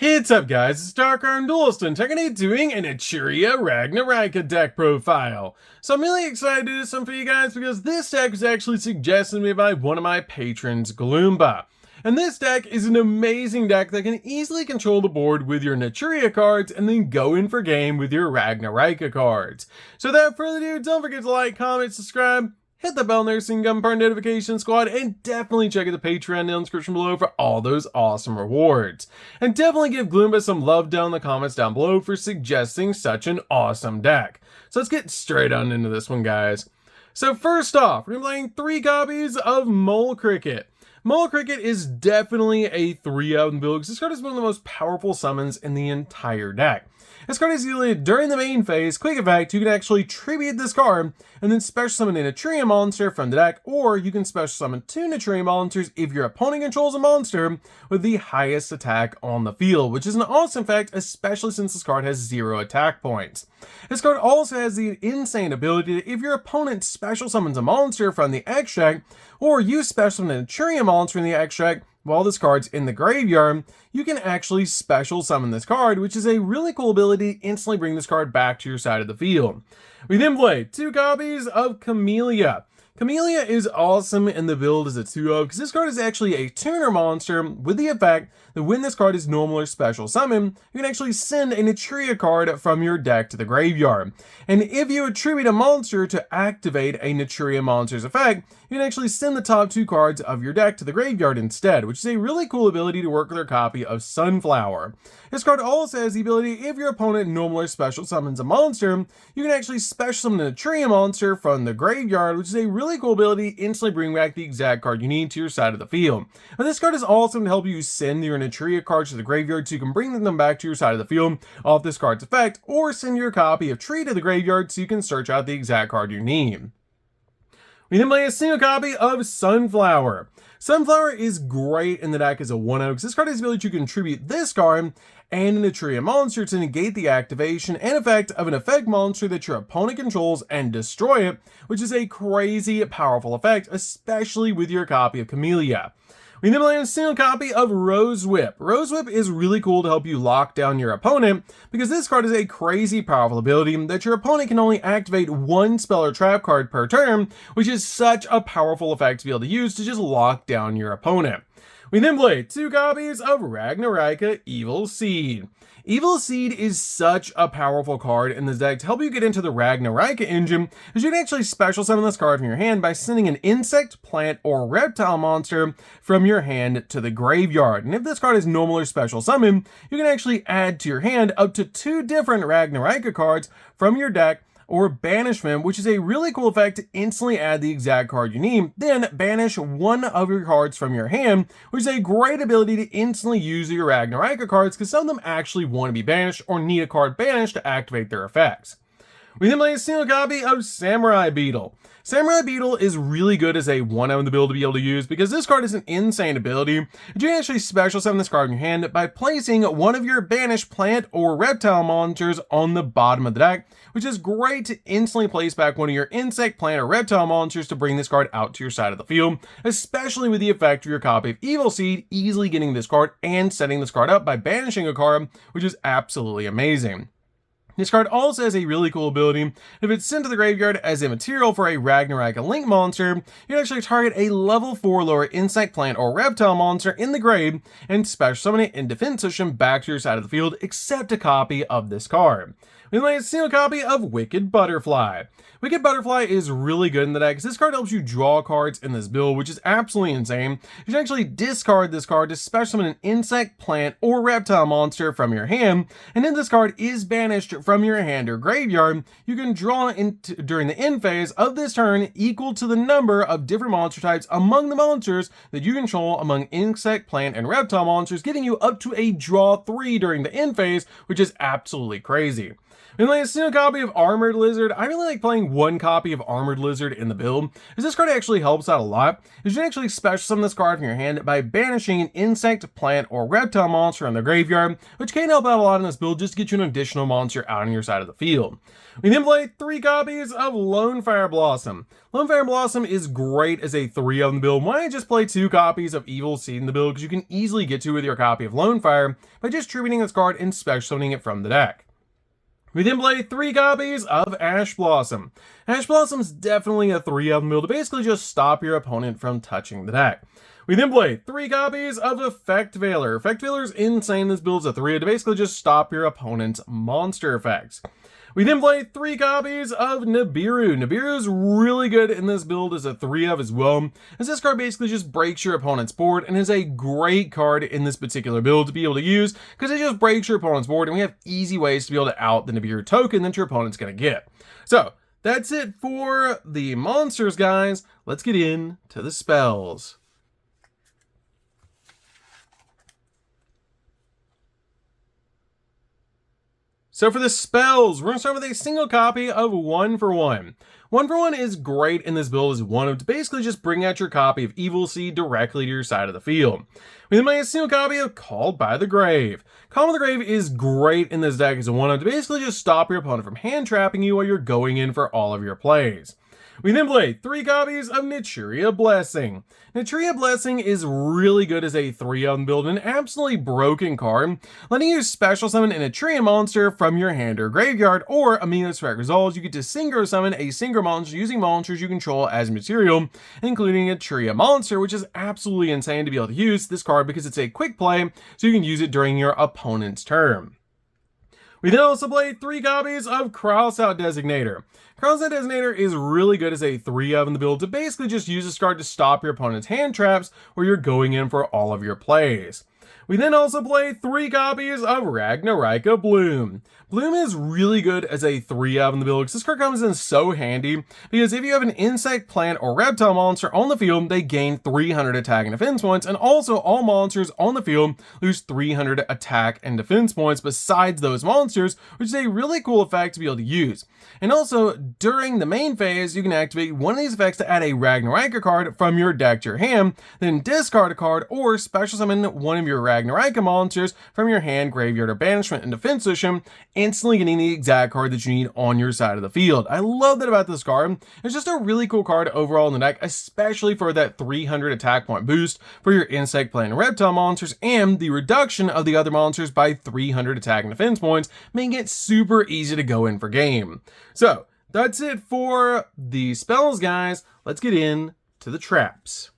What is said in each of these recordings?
What's up guys, it's DarkArmedDuelist and today doing a Naturia Ragnaraika deck profile. So I'm really excited to do this one for you guys because this deck was actually suggested to me by one of my patrons, Gloomba. And this deck is an amazing deck that can easily control the board with your Naturia cards and then go in for game with your Ragnaraika cards. So without further ado, don't forget to like, comment, subscribe, hit the bell there so you can become part of the notification squad, and definitely check out the Patreon in the description below for all those awesome rewards. And definitely give Gloomba some love down in the comments down below for suggesting such an awesome deck. So let's get straight on into this one, guys. So first off, we're playing 3 copies of Mole Cricket. Mole Cricket is definitely a 3-out in the build because this card is one of the most powerful summons in the entire deck. This card is usually during the main phase, quick effect, you can actually tribute this card and then special summon a Naturia monster from the deck, or you can special summon 2 Naturia monsters if your opponent controls a monster with the highest attack on the field, which is an awesome effect, especially since this card has 0 attack points. This card also has the insane ability that if your opponent special summons a monster from the extract, or you special summon a Naturia monster in the extract, while this card's in the graveyard, you can actually special summon this card, which is a really cool ability to instantly bring this card back to your side of the field. We then play 2 copies of Camellia. Camellia is awesome in the build as a 2-of because this card is actually a tuner monster with the effect that when this card is normal or special summon, you can actually send a Naturia card from your deck to the graveyard. And if you attribute a monster to activate a Naturia monster's effect, you can actually send the top 2 cards of your deck to the graveyard instead, which is a really cool ability to work with our copy of Sunflower. This card also has the ability, if your opponent normal or special summons a monster, you can actually special summon a Naturia monster from the graveyard, which is a really cool ability to instantly bring back the exact card you need to your side of the field. And this card is awesome to help you send your Naturia cards to the graveyard so you can bring them back to your side of the field off this card's effect, or send your copy of Tree to the graveyard so you can search out the exact card you need. We then play a single copy of Sunflower. Sunflower is great in the deck as a 1-0 because this card has the ability to contribute this card and a Naturia monster to negate the activation and effect of an effect monster that your opponent controls and destroy it, which is a crazy powerful effect, especially with your copy of Camellia. We then play a single copy of Rose Whip. Rose Whip is really cool to help you lock down your opponent because this card is a crazy powerful ability that your opponent can only activate 1 spell or trap card per turn, which is such a powerful effect to be able to use to just lock down your opponent. We then play 2 copies of Ragnaraika Evil Seed. Evil Seed is such a powerful card in this deck to help you get into the Ragnaraika engine, as you can actually special summon this card from your hand by sending an insect, plant, or reptile monster from your hand to the graveyard. And if this card is normal or special summon, you can actually add to your hand up to 2 different Ragnaraika cards from your deck, or banishment, which is a really cool effect to instantly add the exact card you need, then banish 1 of your cards from your hand, which is a great ability to instantly use your Ragnaraika cards because some of them actually want to be banished or need a card banished to activate their effects. We then play a single copy of Samurai Beetle. Samurai Beetle is really good as a 1-0 in the build to be able to use because this card is an insane ability. You can actually special summon this card in your hand by placing 1 of your banished plant or reptile monsters on the bottom of the deck, which is great to instantly place back 1 of your insect, plant, or reptile monsters to bring this card out to your side of the field, especially with the effect of your copy of Evil Seed easily getting this card and setting this card up by banishing a card, which is absolutely amazing. This card also has a really cool ability. If it's sent to the graveyard as a material for a Ragnaraika Link monster, you can actually target a level 4 lower insect, plant, or reptile monster in the grave and special summon it in defense position back to your side of the field, except a copy of this card. We play a single copy of Wicked Butterfly. Wicked Butterfly is really good in the deck because this card helps you draw cards in this build, which is absolutely insane. You can actually discard this card to special summon an insect, plant, or reptile monster from your hand, and if this card is banished from your hand or graveyard, you can draw during the end phase of this turn equal to the number of different monster types among the monsters that you control among insect, plant, and reptile monsters, getting you up to a draw 3 during the end phase, which is absolutely crazy. We play a single copy of Armored Lizard. I really like playing one copy of Armored Lizard in the build, because this card actually helps out a lot. You can actually special summon this card from your hand by banishing an insect, plant, or reptile monster in the graveyard, which can help out a lot in this build just to get you an additional monster out on your side of the field. We then play 3 copies of Lone Fire Blossom. Lone Fire Blossom is great as a 3 on the build. Why not just play 2 copies of Evil Seed in the build, because you can easily get to with your copy of Lone Fire by just tributing this card and special summoning it from the deck. We then play 3 copies of Ash Blossom. Ash Blossom's definitely a 3 of the build to basically just stop your opponent from touching the deck. We then play 3 copies of Effect Veiler. Effect Veiler's insane. This build's a 3 to basically just stop your opponent's monster effects. We then play 3 copies of Nibiru. Nibiru's really good in this build as a 3 of as well, as this card basically just breaks your opponent's board and is a great card in this particular build to be able to use because it just breaks your opponent's board and we have easy ways to be able to out the Nibiru token that your opponent's going to get. So that's it for the monsters, guys. Let's get into the spells. So for the spells, we're going to start with a single copy of 1 for 1. 1 for 1 is great in this build as one of to basically just bring out your copy of Evil Seed directly to your side of the field. We then play a single copy of Called by the Grave. Called by the Grave is great in this deck as a 1 of to basically just stop your opponent from hand trapping you while you're going in for all of your plays. We then play 3 copies of Naturia Blessing. Naturia Blessing is really good as a 3 on build, an absolutely broken card, letting you special summon a Naturia monster from your hand or graveyard, or immediately select results, you get to synchro summon a synchro monster using monsters you control as material, including a Naturia monster, which is absolutely insane to be able to use this card because it's a quick play, so you can use it during your opponent's turn. We then also play 3 copies of Crossout Designator. Crossout Designator is really good as a 3 of in the build to basically just use this card to stop your opponent's hand traps where you're going in for all of your plays. We then also play 3 copies of Ragnaraika Bloom. Bloom is really good as a 3 of in the build because this card comes in so handy because if you have an insect, plant, or reptile monster on the field, they gain 300 attack and defense points, and also all monsters on the field lose 300 attack and defense points besides those monsters, which is a really cool effect to be able to use. And also, during the main phase, you can activate one of these effects to add a Ragnaraika card from your deck to your hand, then discard a card or special summon one of your Ragnaraika monsters from your hand, graveyard, or banishment in defense position, instantly getting the exact card that you need on your side of the field. I love that about this card. It's just a really cool card overall in the deck, especially for that 300 attack point boost for your insect, plant, and reptile monsters, and the reduction of the other monsters by 300 attack and defense points, making it super easy to go in for game. So that's it for the spells, guys. Let's get into the traps.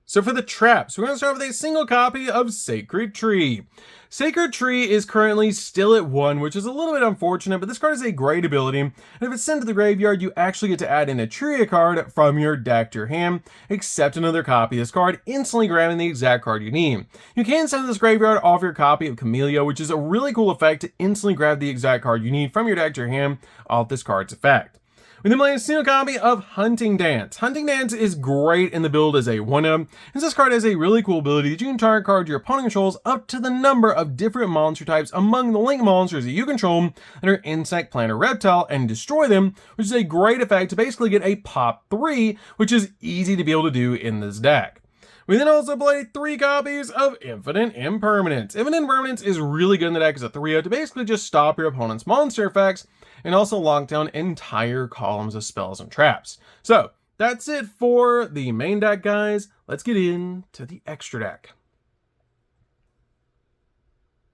So for the traps, we're going to start with a single copy of Sacred Tree. Sacred Tree is currently still at 1, which is a little bit unfortunate, but this card is a great ability, and if it's sent to the graveyard, you actually get to add in a Naturia card from your deck to your hand, except another copy of this card, instantly grabbing the exact card you need. You can send this graveyard off your copy of Camellia, which is a really cool effect to instantly grab the exact card you need from your deck to your hand off this card's effect. We then play a single copy of Hunting Dance. Hunting Dance is great in the build as a 1-of, as this card has a really cool ability that you can target card your opponent controls up to the number of different monster types among the link monsters that you control that are insect, plant, or reptile and destroy them, which is a great effect to basically get a pop 3, which is easy to be able to do in this deck. We then also play 3 copies of Infinite Impermanence. Infinite Impermanence is really good in the deck as a 3-of to basically just stop your opponent's monster effects and also lock down entire columns of spells and traps. So that's it for the main deck, guys. Let's get into the extra deck.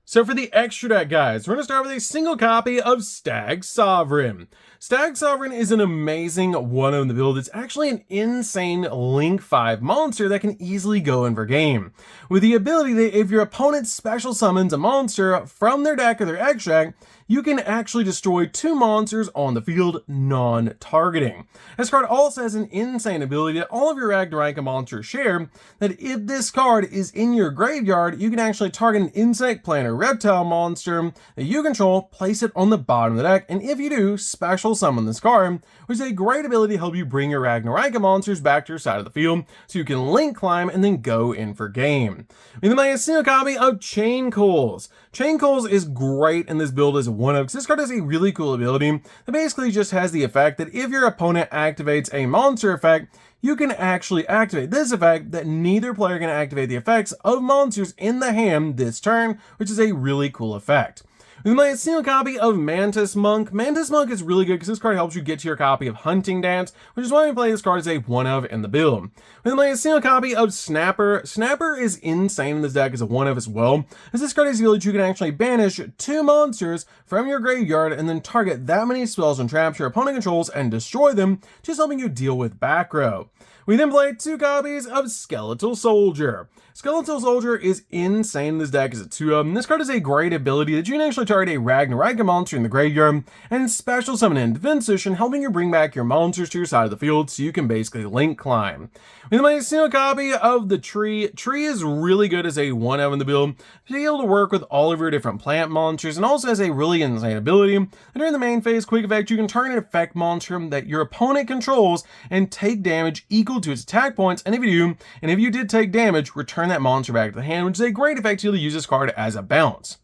So for the extra deck, guys, we're going to start with a single copy of Stag Sovereign. Stag Sovereign is an amazing 1-of in the build. It's actually an insane Link 5 monster that can easily go in for game, with the ability that if your opponent special summons a monster from their deck or their extra deck, you can actually destroy 2 monsters on the field non-targeting. This card also has an insane ability that all of your Ragnaraika monsters share, that if this card is in your graveyard, you can actually target an insect, plant, or reptile monster that you control, place it on the bottom of the deck, and if you do, special summon this card, which is a great ability to help you bring your Ragnaraika monsters back to your side of the field so you can link climb and then go in for game. We then play a single copy of Chain Coils. Chain Coils is great in this build as a 1-of because this card has a really cool ability that basically just has the effect that if your opponent activates a monster effect, you can actually activate this effect that neither player can activate the effects of monsters in the hand this turn, which is a really cool effect. We then play a single copy of Mantis Monk. Mantis Monk is really good because this card helps you get to your copy of Hunting Dance, which is why we play this card as a 1-of in the build. We then play a single copy of Snapper. Snapper is insane in this deck as a 1-of as well, as this card has the ability you can actually banish 2 monsters from your graveyard and then target that many spells and traps your opponent controls and destroy them, just helping you deal with back row. We then play 2 copies of Skeletal Soldier. Skeletal Soldier is insane in this deck as a 2-of, and this card has a great ability that you can actually target a Ragnaraika monster in the graveyard and special summon in defense position, helping you bring back your monsters to your side of the field so you can basically link climb. We then play a single copy of the Tree. Tree is really good as a 1-of in the build, to be able to work with all of your different plant monsters, and also has a really insane ability that during the main phase quick effect you can target an effect monster that your opponent controls and take damage equal to its attack points, and if you did take damage, return that monster back to the hand, which is a great effect to use this card as a bounce.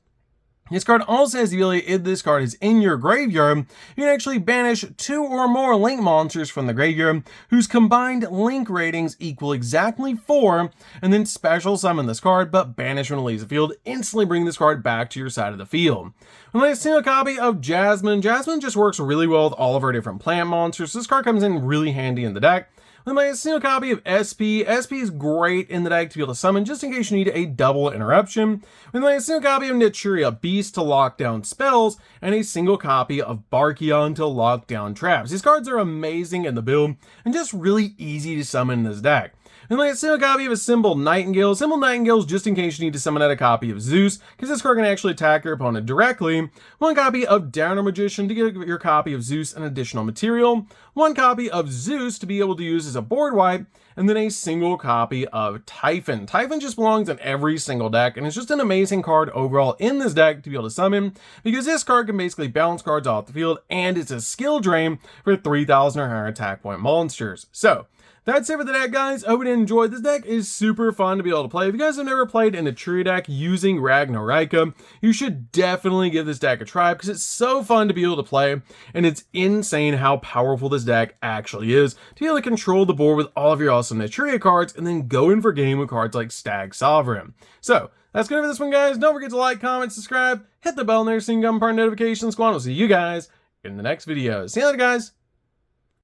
This card also has the ability, if this card is in your graveyard, you can actually banish 2 or more link monsters from the graveyard whose combined link ratings equal exactly 4, and then special summon this card, but banish when it leaves the field, instantly bring this card back to your side of the field. We play a single copy of Jasmine. Jasmine just works really well with all of our different plant monsters, so this card comes in really handy in the deck. Then play a single copy of SP. SP is great in the deck to be able to summon just in case you need a double interruption. Then play a single copy of Naturia Beast to lock down spells, and a single copy of Barkion to lock down traps. These cards are amazing in the build and just really easy to summon in this deck. Then play a single copy of Assembled Nightingale. Assembled Nightingale is just in case you need to summon out a copy of Zeus, because this card can actually attack your opponent directly. 1 copy of Downer Magician to give your copy of Zeus an additional material. 1 copy of Zeus to be able to use as a board wipe, and then a single copy of Typhon. Typhon just belongs in every single deck, and it's just an amazing card overall in this deck to be able to summon, because this card can basically bounce cards off the field, and it's a skill drain for 3,000 or higher attack point monsters. So, that's it for the deck, guys. I hope you enjoyed. This deck is super fun to be able to play. If you guys have never played in a Naturia deck using Ragnaraika, you should definitely give this deck a try because it's so fun to be able to play, and it's insane how powerful this deck actually is to be able to control the board with all of your awesome Naturia cards and then go in for game with cards like Stag Sovereign. So, that's good for this one, guys. Don't forget to like, comment, subscribe, hit the bell there so you can become part of the notification squad. We'll see you guys in the next video. See you later, guys.